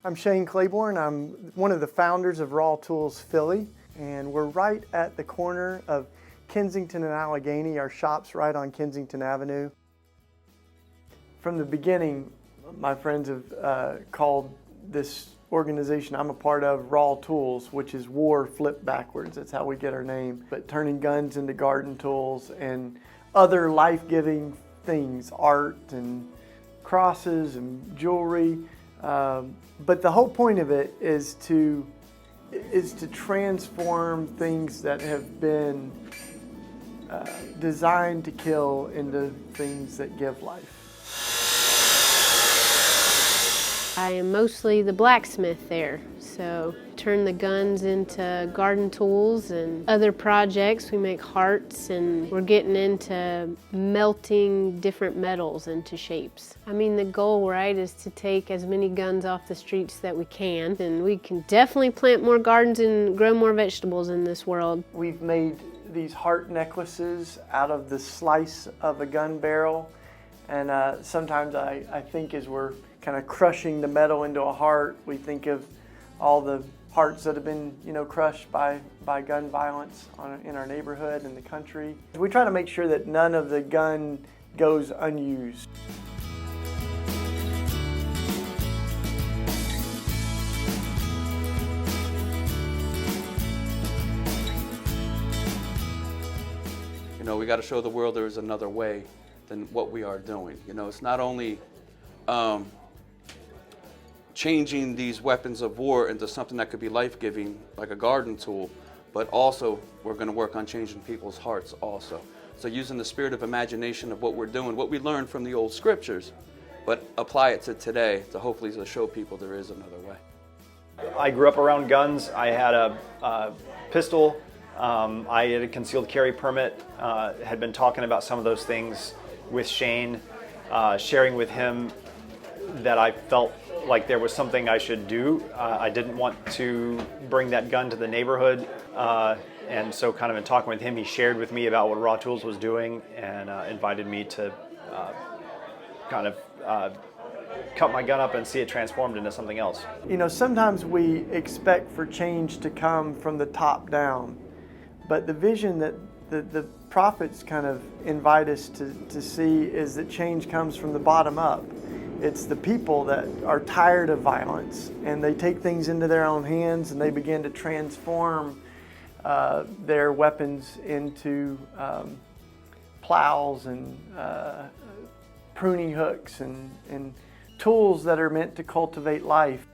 I'm Shane Claiborne. I'm one of the founders of Raw Tools Philly, and we're right at the corner of Kensington and Allegheny. Our shop's right on Kensington Avenue. From the beginning, my friends have called this organization I'm a part of Raw Tools, which is war flipped backwards. That's how we get our name. But turning guns into garden tools and other life-giving things, art and crosses and jewelry. But the whole point of it is to transform things that have been designed to kill into things that give life. I am mostly the blacksmith there, so turn the guns into garden tools and other projects. We make hearts, and we're getting into melting different metals into shapes. I mean, the goal, right, is to take as many guns off the streets that we can, and we can definitely plant more gardens and grow more vegetables in this world. We've made these heart necklaces out of the slice of a gun barrel, and sometimes I think as we're kind of crushing the metal into a heart, we think of all the hearts that have been, crushed by gun violence in our neighborhood and the country. We try to make sure that none of the gun goes unused. We got to show the world there is another way than what we are doing. It's not only changing these weapons of war into something that could be life-giving, like a garden tool, but also we're going to work on changing people's hearts also. So using the spirit of imagination of what we're doing, what we learned from the old scriptures, but apply it to today to hopefully to show people there is another way. I grew up around guns. I had a pistol. I had a concealed carry permit, had been talking about some of those things with Shane, sharing with him that I felt like there was something I should do. I didn't want to bring that gun to the neighborhood, and so kind of in talking with him, he shared with me about what Raw Tools was doing and invited me to kind of cut my gun up and see it transformed into something else. Sometimes we expect for change to come from the top down, but the vision that the prophets kind of invite us to see is that change comes from the bottom up. It's the people that are tired of violence, and they take things into their own hands and they begin to transform their weapons into plows and pruning hooks and tools that are meant to cultivate life.